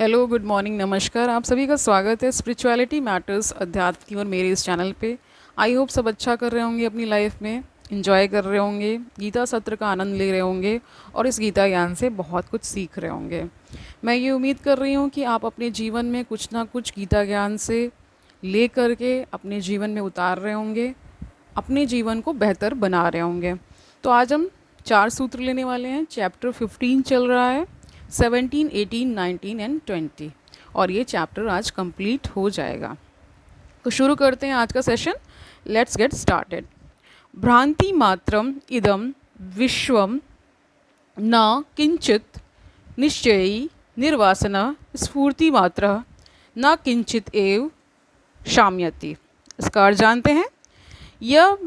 Hello, good morning, नमस्कार। आप सभी का स्वागत है स्पिरिचुअलिटी मैटर्स अध्यात्म की और मेरे इस चैनल पे। आई होप सब अच्छा कर रहे होंगे अपनी लाइफ में, इंजॉय कर रहे होंगे, गीता सत्र का आनंद ले रहे होंगे और इस गीता ज्ञान से बहुत कुछ सीख रहे होंगे। मैं ये उम्मीद कर रही हूँ कि आप अपने जीवन में कुछ ना कुछ गीता ज्ञान से ले करके अपने जीवन में उतार रहे होंगे, अपने जीवन को बेहतर बना रहे होंगे। तो आज हम 4 सूत्र लेने वाले हैं। चैप्टर 15 चल रहा है, 17, 18, 19 एंड 20, और ये चैप्टर आज कंप्लीट हो जाएगा। तो शुरू करते हैं आज का सेशन। Let's get started. भ्रांति मात्रम इदम विश्वम न किंचित निश्चयी निर्वासना स्फूर्ति मात्र न किंचित एव शाम्यति। इसका अर्थ जानते हैं। यह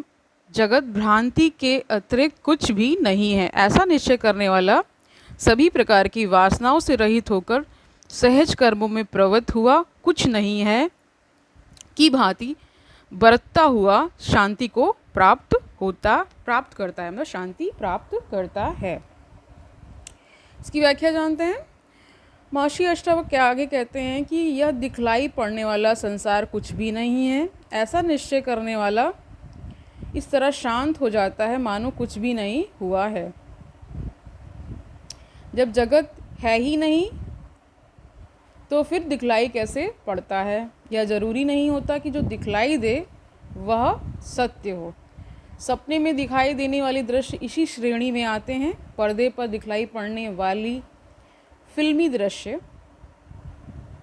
जगत भ्रांति के अतिरिक्त कुछ भी नहीं है। ऐसा निश्चय करने वाला सभी प्रकार की वासनाओं से रहित होकर सहज कर्मों में प्रवृत्त हुआ कुछ नहीं है की भांति बरतता हुआ शांति को प्राप्त करता है, मतलब शांति प्राप्त करता है। इसकी व्याख्या जानते हैं। महर्षि अष्टावक्र आगे कहते हैं कि यह दिखलाई पड़ने वाला संसार कुछ भी नहीं है। ऐसा निश्चय करने वाला इस तरह शांत हो जाता है मानो कुछ भी नहीं हुआ है। जब जगत है ही नहीं तो फिर दिखलाई कैसे पड़ता है। यह ज़रूरी नहीं होता कि जो दिखलाई दे वह सत्य हो। सपने में दिखाई देने वाले दृश्य इसी श्रेणी में आते हैं। पर्दे पर दिखलाई पड़ने वाली फिल्मी दृश्य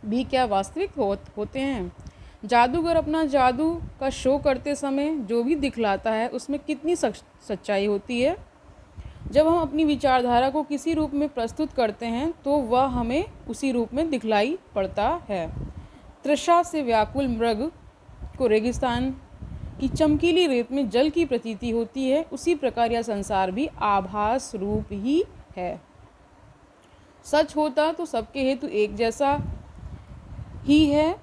भी क्या वास्तविक होते हैं। जादूगर अपना जादू का शो करते समय जो भी दिखलाता है उसमें कितनी सच्चाई होती है। जब हम अपनी विचारधारा को किसी रूप में प्रस्तुत करते हैं तो वह हमें उसी रूप में दिखलाई पड़ता है। तृषा से व्याकुल मृग को रेगिस्तान की चमकीली रेत में जल की प्रतीति होती है। उसी प्रकार यह संसार भी आभास रूप ही है। सच होता तो सबके हेतु एक जैसा ही है,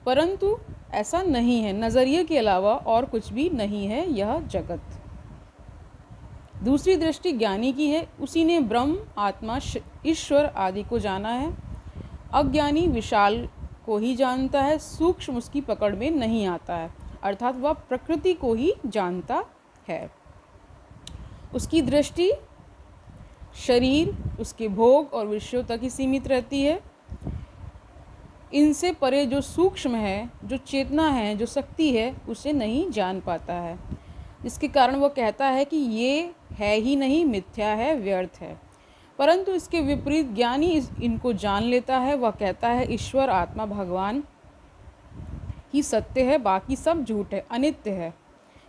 परंतु ऐसा नहीं है। नज़रिए के अलावा और कुछ भी नहीं है यह जगत। दूसरी दृष्टि ज्ञानी की है। उसी ने ब्रह्म, आत्मा, ईश्वर आदि को जाना है। अज्ञानी विशाल को ही जानता है, सूक्ष्म उसकी पकड़ में नहीं आता है, अर्थात वह प्रकृति को ही जानता है। उसकी दृष्टि शरीर, उसके भोग और विषयों तक ही सीमित रहती है। इनसे परे जो सूक्ष्म है, जो चेतना है, जो शक्ति है, उसे नहीं जान पाता है, जिसके कारण वह कहता है कि ये है ही नहीं, मिथ्या है, व्यर्थ है। परंतु इसके विपरीत ज्ञानी इनको जान लेता है। वह कहता है ईश्वर, आत्मा, भगवान ही सत्य है, बाकी सब झूठ है, अनित्य है।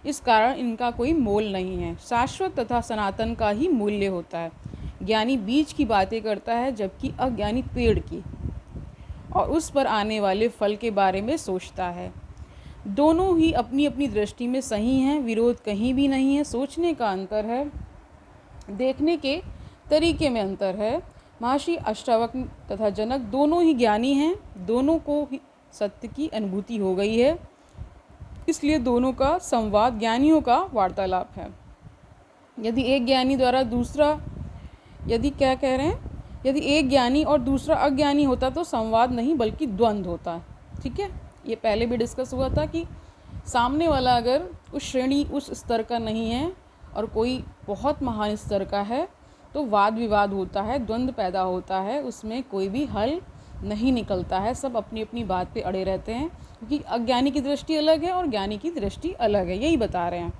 इस कारण इनका कोई मोल नहीं है। शाश्वत तथा सनातन का ही मूल्य होता है। ज्ञानी बीज की बातें करता है जबकि अज्ञानी पेड़ की, और उस पर आने वाले फल के बारे में सोचता है। दोनों ही अपनी अपनी दृष्टि में सही हैं, विरोध कहीं भी नहीं है। सोचने का अंतर है, देखने के तरीके में अंतर है। महर्षि अष्टावक्र तथा जनक दोनों ही ज्ञानी हैं। दोनों को ही सत्य की अनुभूति हो गई है, इसलिए दोनों का संवाद ज्ञानियों का वार्तालाप है। यदि एक ज्ञानी द्वारा दूसरा यदि एक ज्ञानी और दूसरा अज्ञानी होता तो संवाद नहीं बल्कि द्वंद्व होता। ठीक है, ये पहले भी डिस्कस हुआ था कि सामने वाला अगर उस श्रेणी, उस स्तर का नहीं है और कोई बहुत महान स्तर का है तो वाद विवाद होता है, द्वंद्व पैदा होता है, उसमें कोई भी हल नहीं निकलता है। सब अपनी अपनी बात पे अड़े रहते हैं, क्योंकि अज्ञानी की दृष्टि अलग है और ज्ञानी की दृष्टि अलग है। यही बता रहे हैं।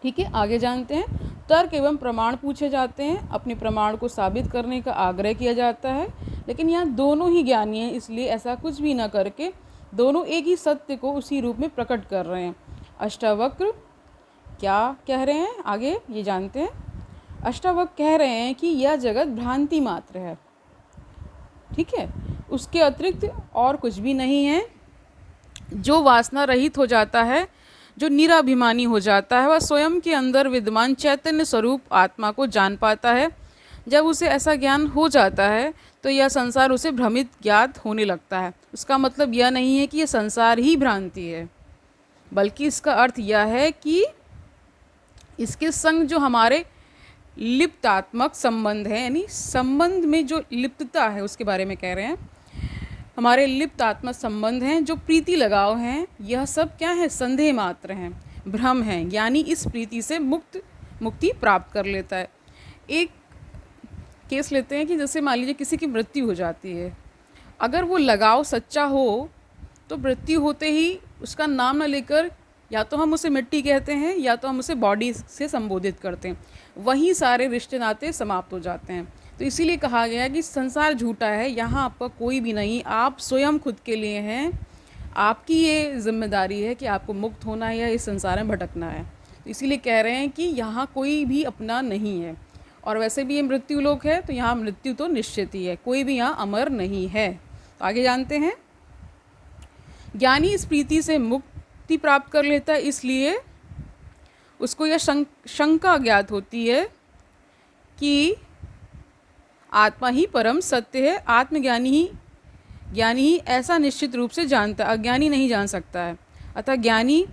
ठीक है, आगे जानते हैं। तर्क एवं प्रमाण पूछे जाते हैं। अपने प्रमाण को साबित करने का आग्रह किया जाता है, लेकिन यहाँ दोनों ही ज्ञानी हैं, इसलिए ऐसा कुछ भी न करके दोनों एक ही सत्य को उसी रूप में प्रकट कर रहे हैं। अष्टावक्र क्या कह रहे हैं आगे ये जानते हैं। अष्टावक्र कह रहे हैं कि यह जगत भ्रांति मात्र है। ठीक है, उसके अतिरिक्त और कुछ भी नहीं है। जो वासना रहित हो जाता है, जो निराभिमानी हो जाता है, वह स्वयं के अंदर विद्यमान चैतन्य स्वरूप आत्मा को जान पाता है। जब उसे ऐसा ज्ञान हो जाता है तो यह संसार उसे भ्रमित ज्ञात होने लगता है। उसका मतलब यह नहीं है कि यह संसार ही भ्रांति है, बल्कि इसका अर्थ यह है कि इसके संग जो हमारे लिप्तात्मक संबंध है, यानी संबंध में जो लिप्तता है उसके बारे में कह रहे हैं। हमारे लिप्त आत्मा संबंध हैं, जो प्रीति लगाव हैं, यह सब क्या है? संदेह मात्र हैं, भ्रम हैं। ज्ञानी इस प्रीति से मुक्ति प्राप्त कर लेता है। एक केस लेते हैं कि जैसे मान लीजिए किसी की मृत्यु हो जाती है, अगर वो लगाव सच्चा हो तो मृत्यु होते ही उसका नाम न लेकर या तो हम उसे मिट्टी कहते हैं या तो हम उसे बॉडी से संबोधित करते हैं, वहीं सारे रिश्ते नाते समाप्त हो जाते हैं। तो इसीलिए कहा गया है कि संसार झूठा है, यहाँ आपका कोई भी नहीं, आप स्वयं खुद के लिए हैं। आपकी ये जिम्मेदारी है कि आपको मुक्त होना है या इस संसार में भटकना है। तो इसीलिए कह रहे हैं कि यहाँ कोई भी अपना नहीं है, और वैसे भी ये मृत्यु लोक है तो यहाँ मृत्यु तो निश्चित ही है, कोई भी यहाँ अमर नहीं है। तो आगे जानते हैं। ज्ञानी इस प्रीति से मुक्ति प्राप्त कर लेता है, इसलिए उसको यह शंका ज्ञात होती है कि आत्मा ही परम सत्य है। आत्मज्ञानी ही ऐसा निश्चित रूप से जानता है, अज्ञानी नहीं जान सकता है। अतः ज्ञानी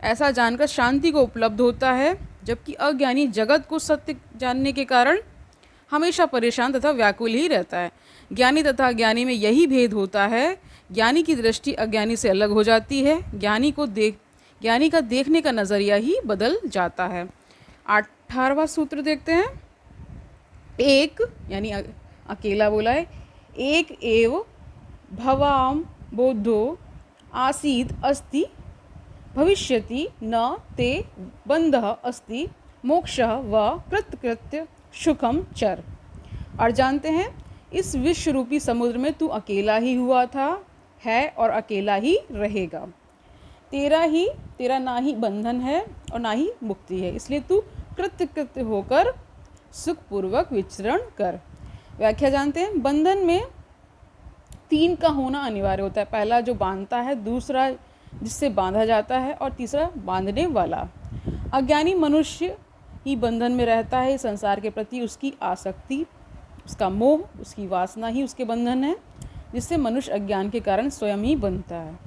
ऐसा जानकर शांति को उपलब्ध होता है, जबकि अज्ञानी जगत को सत्य जानने के कारण हमेशा परेशान तथा व्याकुल ही रहता है। ज्ञानी तथा अज्ञानी में यही भेद होता है। ज्ञानी की दृष्टि अज्ञानी से अलग हो जाती है, ज्ञानी का देखने का नज़रिया ही बदल जाता है। 18वां सूत्र देखते हैं। एक यानी अकेला बोला है, एक एव भवाम बोधो आसीद अस्ति भविष्यति न ते बंधः अस्ति मोक्षः व कृत्य सुखम चर। और जानते हैं, इस विश्व रूपी समुद्र में तू अकेला ही हुआ था, है और अकेला ही रहेगा। तेरा ना ही बंधन है और ना ही मुक्ति है, इसलिए तू कृत्य होकर सुखपूर्वक विचरण कर। व्याख्या जानते हैं। बंधन में 3 का होना अनिवार्य होता है। पहला जो बांधता है, दूसरा जिससे बांधा जाता है, और तीसरा बांधने वाला। अज्ञानी मनुष्य ही बंधन में रहता है। संसार के प्रति उसकी आसक्ति, उसका मोह, उसकी वासना ही उसके बंधन है, जिससे मनुष्य अज्ञान के कारण स्वयं ही बनता है।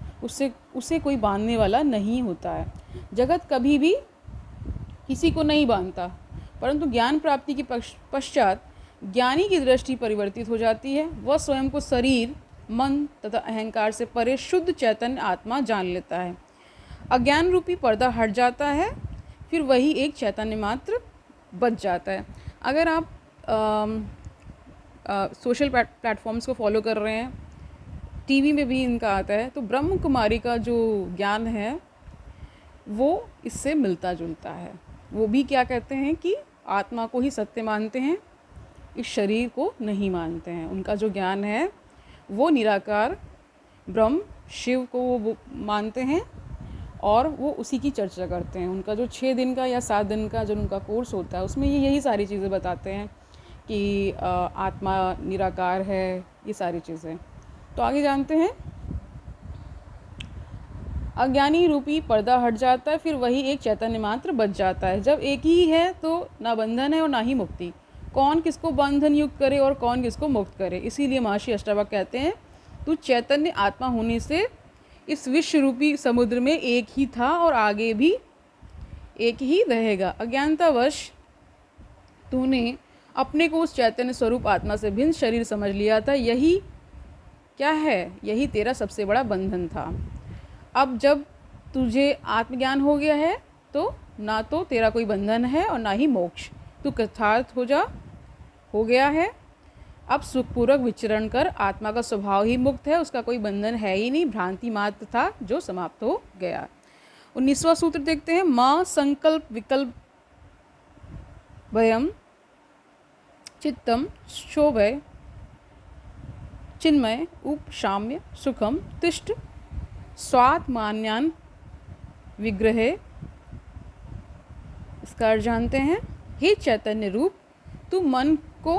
उसे कोई बांधने वाला नहीं होता है। जगत कभी भी किसी को नहीं बांधता, परंतु ज्ञान प्राप्ति के पश्चात ज्ञानी की दृष्टि परिवर्तित हो जाती है। वह स्वयं को शरीर, मन तथा अहंकार से परे शुद्ध चैतन्य आत्मा जान लेता है। अज्ञान रूपी पर्दा हट जाता है, फिर वही एक चैतन्य मात्र बच जाता है। अगर आप सोशल प्लेटफॉर्म्स को फॉलो कर रहे हैं, टीवी में भी इनका आता है, तो ब्रह्म कुमारी का जो ज्ञान है वो इससे मिलता जुलता है। वो भी क्या कहते हैं कि आत्मा को ही सत्य मानते हैं, इस शरीर को नहीं मानते हैं। उनका जो ज्ञान है वो निराकार ब्रह्म शिव को वो मानते हैं और वो उसी की चर्चा करते हैं। उनका जो 6 दिन का या 7 दिन का जो उनका कोर्स होता है, उसमें ये यही सारी चीज़ें बताते हैं कि आत्मा निराकार है, ये सारी चीज़ें। तो आगे जानते हैं। अज्ञानी रूपी पर्दा हट जाता है, फिर वही एक चैतन्य मात्र बच जाता है। जब एक ही है तो ना बंधन है और ना ही मुक्ति। कौन किसको बंधन युक्त करे और कौन किसको मुक्त करे। इसीलिए महर्षि अष्टावक्र कहते हैं, तू चैतन्य आत्मा होने से इस विश्व रूपी समुद्र में एक ही था और आगे भी एक ही रहेगा। अज्ञानतावश तूने अपने को उस चैतन्य स्वरूप आत्मा से भिन्न शरीर समझ लिया था। यही क्या है? यही तेरा सबसे बड़ा बंधन था। अब जब तुझे आत्मज्ञान हो गया है तो ना तो तेरा कोई बंधन है और ना ही मोक्ष। तू कृतार्थ हो गया है। अब सुखपूर्वक विचरण कर। आत्मा का स्वभाव ही मुक्त है, उसका कोई बंधन है ही नहीं, भ्रांति मात्र था जो समाप्त हो गया। 19वां सूत्र देखते हैं। माँ संकल्प विकल्प भयम चित्तम शोभय चिन्मय उपशाम्य सुखम तिष्ठ स्वात्मान्यान विग्रहे। इसका अर्थ जानते हैं। हे चैतन्य रूप, तू मन को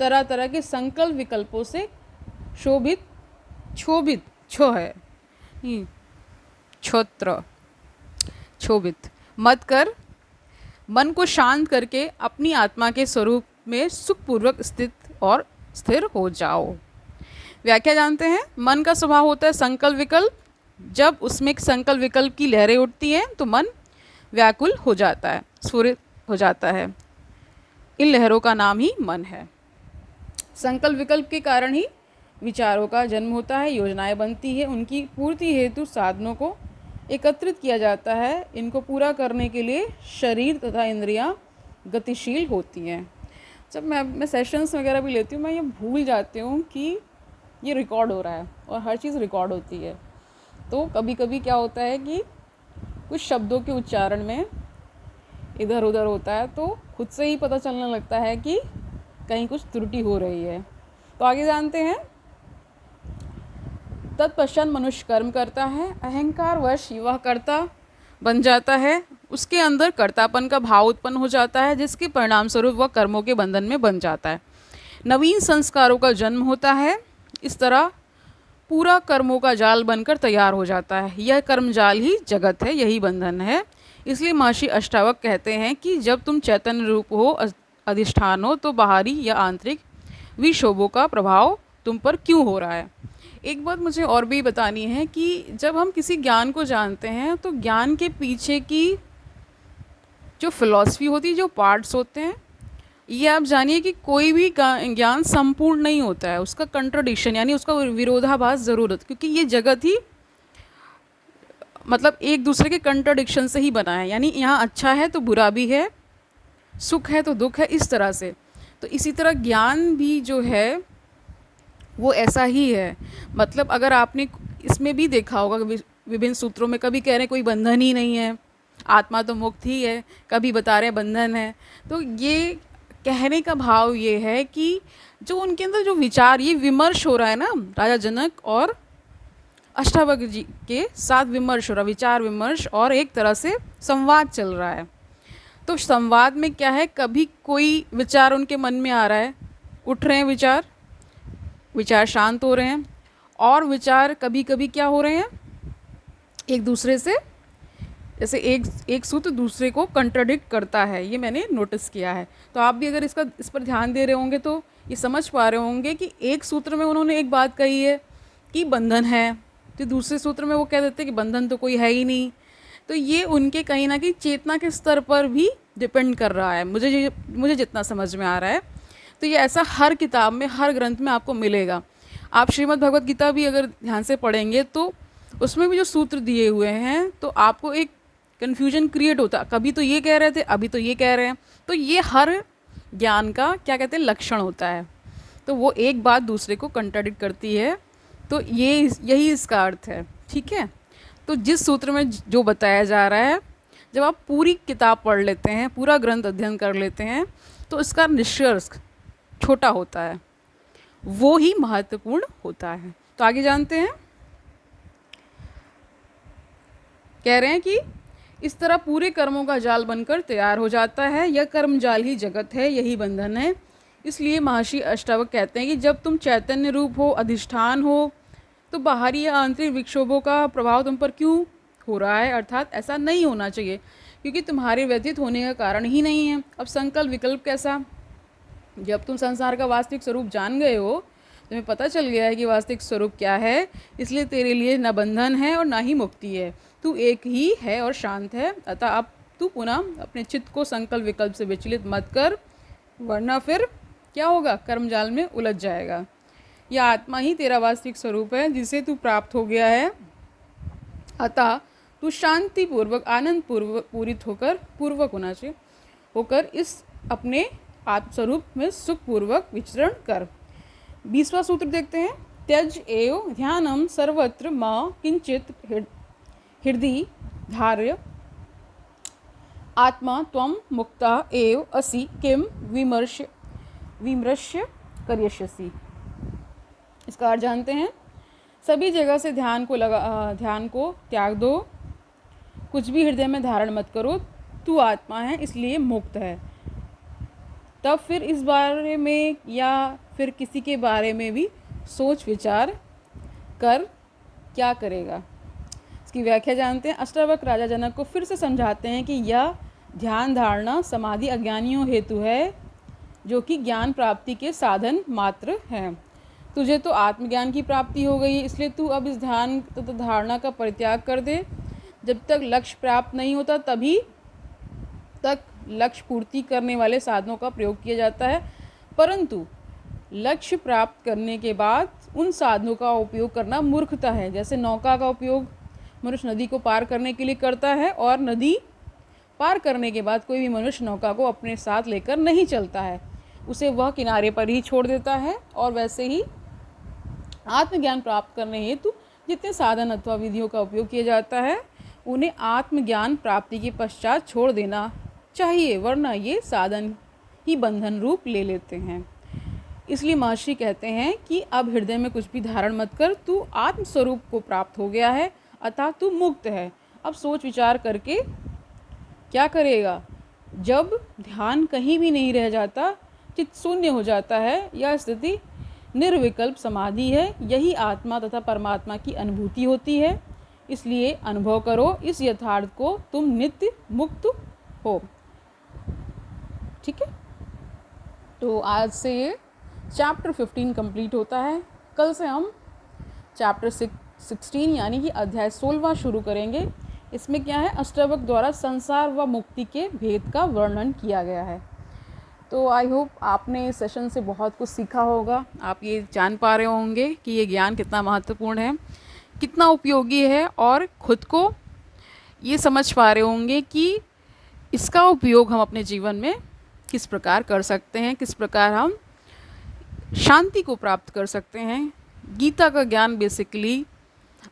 तरह तरह के संकल्प विकल्पों से क्षोभित मत कर। मन को शांत करके अपनी आत्मा के स्वरूप में सुखपूर्वक स्थित और स्थिर हो जाओ। व्याख्या जानते हैं। मन का स्वभाव होता है संकल्प विकल्प। जब उसमें संकल्प विकल्प की लहरें उठती हैं तो मन व्याकुल हो जाता है, स्फुरित हो जाता है। इन लहरों का नाम ही मन है। संकल्प विकल्प के कारण ही विचारों का जन्म होता है, योजनाएं बनती है, उनकी पूर्ति हेतु साधनों को एकत्रित किया जाता है। इनको पूरा करने के लिए शरीर तथा इंद्रियां गतिशील होती हैं। जब मैं सेशंस वगैरह भी लेती हूँ, मैं ये भूल जाती हूँ कि ये रिकॉर्ड हो रहा है और हर चीज़ रिकॉर्ड होती है। तो कभी कभी क्या होता है कि कुछ शब्दों के उच्चारण में इधर उधर होता है, तो खुद से ही पता चलने लगता है कि कहीं कुछ त्रुटि हो रही है। तो आगे जानते हैं। तत्पश्चात मनुष्य कर्म करता है, अहंकारवश वह कर्ता बन जाता है, उसके अंदर कर्तापन का भाव उत्पन्न हो जाता है, जिसके परिणाम स्वरूप वह कर्मों के बंधन में बन जाता है। नवीन संस्कारों का जन्म होता है। इस तरह पूरा कर्मों का जाल बनकर तैयार हो जाता है। यह कर्म जाल ही जगत है, यही बंधन है। इसलिए महर्षि अष्टावक्र कहते हैं कि जब तुम चैतन्य रूप हो, अधिष्ठान हो, तो बाहरी या आंतरिक विक्षोभों का प्रभाव तुम पर क्यों हो रहा है। एक बात मुझे और भी बतानी है कि जब हम किसी ज्ञान को जानते हैं तो ज्ञान के पीछे की जो फिलॉसफी होती है, जो पार्ट्स होते हैं, ये आप जानिए कि कोई भी ज्ञान संपूर्ण नहीं होता है। उसका कंट्रडिक्शन यानी उसका विरोधाभास ज़रूर होता है, क्योंकि ये जगत ही मतलब एक दूसरे के कंट्रडिक्शन से ही बना है। यानी यहाँ अच्छा है तो बुरा भी है, सुख है तो दुख है, इस तरह से। तो इसी तरह ज्ञान भी जो है वो ऐसा ही है। मतलब अगर आपने इसमें भी देखा होगा कि विभिन्न सूत्रों में कभी कह रहे हैं कोई बंधन ही नहीं है, आत्मा तो मुक्त ही है, कभी बता रहे हैं बंधन है। तो ये कहने का भाव ये है कि जो उनके अंदर जो विचार, ये विमर्श हो रहा है ना, राजा जनक और अष्टावक्र जी के साथ विमर्श हो रहा है, विचार विमर्श, और एक तरह से संवाद चल रहा है। तो संवाद में क्या है, कभी कोई विचार उनके मन में आ रहा है, उठ रहे हैं विचार, विचार शांत हो रहे हैं, और विचार कभी कभी क्या हो रहे हैं, एक दूसरे से, जैसे एक सूत्र दूसरे को कंट्राडिक्ट करता है। ये मैंने नोटिस किया है। तो आप भी अगर इस पर ध्यान दे रहे होंगे तो ये समझ पा रहे होंगे कि एक सूत्र में उन्होंने एक बात कही है कि बंधन है, तो दूसरे सूत्र में वो कह देते हैं कि बंधन तो कोई है ही नहीं। तो ये उनके कहीं ना कहीं चेतना के स्तर पर भी डिपेंड कर रहा है, मुझे जितना समझ में आ रहा है। तो ये ऐसा हर किताब में, हर ग्रंथ में आपको मिलेगा। आप श्रीमद् भगवत गीता भी अगर ध्यान से पढ़ेंगे तो उसमें भी जो सूत्र दिए हुए हैं, तो आपको एक कन्फ्यूजन क्रिएट होता, कभी तो ये कह रहे थे, अभी तो ये कह रहे हैं। तो ये हर ज्ञान का क्या कहते हैं, लक्षण होता है। तो वो एक बात दूसरे को कंट्राडिक्ट करती है। तो यही इसका अर्थ है, ठीक है। तो जिस सूत्र में जो बताया जा रहा है, जब आप पूरी किताब पढ़ लेते हैं, पूरा ग्रंथ अध्ययन कर लेते हैं, तो इसका निष्कर्ष छोटा होता है, वो ही महत्वपूर्ण होता है। तो आगे जानते हैं। कह रहे हैं कि इस तरह पूरे कर्मों का जाल बनकर तैयार हो जाता है। यह कर्म जाल ही जगत है, यही बंधन है। इसलिए महर्षि अष्टावक्र कहते हैं कि जब तुम चैतन्य रूप हो, अधिष्ठान हो, तो बाहरी या आंतरिक विक्षोभों का प्रभाव तुम पर क्यों हो रहा है। अर्थात ऐसा नहीं होना चाहिए, क्योंकि तुम्हारे व्यतीत होने का कारण ही नहीं है। अब संकल्प विकल्प कैसा, जब तुम संसार का वास्तविक स्वरूप जान गए हो, तुम्हें पता चल गया है कि वास्तविक स्वरूप क्या है, इसलिए तेरे लिए न बंधन है और ना ही मुक्ति है। तू एक ही है और शांत है। अतः अब तू पुनः अपने चित्त को संकल्प विकल्प से विचलित मत कर, वरना फिर क्या होगा, कर्मजाल में उलझ जाएगा। यह आत्मा ही तेरा वास्तविक स्वरूप है, जिसे तू प्राप्त हो गया है। अतः तू शांति पूर्वक, आनंद पूरित होकर, पूर्वक होना चाहिए, होकर इस अपने आत्मस्वरूप में सुखपूर्वक विचरण कर। 20वां सूत्र देखते हैं। त्यज एव ध्यानम सर्वत्र म किंचित हृदि धार्य, आत्मा त्वं मुक्ता एव असि किम विमृश्य करिष्यसि। इसका अर्थ जानते हैं। सभी जगह से ध्यान को त्याग दो, कुछ भी हृदय में धारण मत करो। तू आत्मा है, इसलिए मुक्त है। तब फिर इस बारे में या फिर किसी के बारे में भी सोच विचार कर क्या करेगा। इसकी व्याख्या जानते हैं। अष्टावक्र राजा जनक को फिर से समझाते हैं कि यह ध्यान धारणा समाधि अज्ञानियों हेतु है, जो कि ज्ञान प्राप्ति के साधन मात्र हैं। तुझे तो आत्मज्ञान की प्राप्ति हो गई है, इसलिए तू अब इस ध्यान तथा धारणा का परित्याग कर दे। जब तक लक्ष्य प्राप्त नहीं होता तभी तक लक्ष्य पूर्ति करने वाले साधनों का प्रयोग किया जाता है, परंतु लक्ष्य प्राप्त करने के बाद उन साधनों का उपयोग करना मूर्खता है। जैसे नौका का उपयोग मनुष्य नदी को पार करने के लिए करता है, और नदी पार करने के बाद कोई भी मनुष्य नौका को अपने साथ लेकर नहीं चलता है, उसे वह किनारे पर ही छोड़ देता है। और वैसे ही आत्मज्ञान प्राप्त करने हेतु जितने साधन अथवा विधियों का उपयोग किया जाता है, उन्हें आत्मज्ञान प्राप्ति के पश्चात छोड़ देना चाहिए, वरना ये साधन ही बंधन रूप ले लेते हैं। इसलिए महर्षि कहते हैं कि अब हृदय में कुछ भी धारण मत कर, तू आत्मस्वरूप को प्राप्त हो गया है, अतः तू मुक्त है। अब सोच विचार करके क्या करेगा? जब ध्यान कहीं भी नहीं रह जाता, चित्त शून्य हो जाता है, यह स्थिति निर्विकल्प समाधि है। यही आत्मा तथा परमात्मा की अनुभूति होती है। इसलिए अनुभव करो इस यथार्थ को, तुम नित्य मुक्त हो। ठीक है, तो आज से ये चैप्टर 15 कंप्लीट होता है। कल से हम चैप्टर 16 यानी कि अध्याय 16वां शुरू करेंगे। इसमें क्या है, अष्टावक्र द्वारा संसार व मुक्ति के भेद का वर्णन किया गया है। तो आई होप आपने इस सेशन से बहुत कुछ सीखा होगा। आप ये जान पा रहे होंगे कि ये ज्ञान कितना महत्वपूर्ण है, कितना उपयोगी है, और खुद को ये समझ पा रहे होंगे कि इसका उपयोग हम अपने जीवन में किस प्रकार कर सकते हैं, किस प्रकार हम शांति को प्राप्त कर सकते हैं। गीता का ज्ञान बेसिकली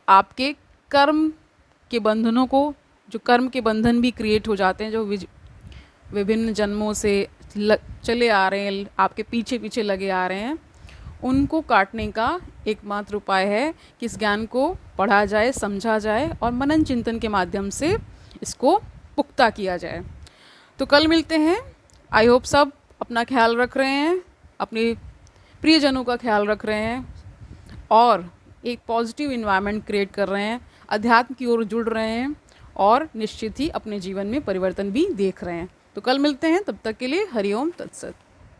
आपके कर्म के बंधनों को, जो कर्म के बंधन भी क्रिएट हो जाते हैं, जो विभिन्न जन्मों से चले आ रहे हैं, आपके पीछे पीछे लगे आ रहे हैं, उनको काटने का एकमात्र उपाय है कि इस ज्ञान को पढ़ा जाए, समझा जाए और मनन चिंतन के माध्यम से इसको पुख्ता किया जाए। तो कल मिलते हैं। आई होप सब अपना ख्याल रख रहे हैं, अपने प्रियजनों का ख्याल रख रहे हैं, और एक पॉजिटिव इन्वायरमेंट क्रिएट कर रहे हैं, अध्यात्म की ओर जुड़ रहे हैं, और निश्चित ही अपने जीवन में परिवर्तन भी देख रहे हैं। तो कल मिलते हैं, तब तक के लिए हरि ओम तत्सत।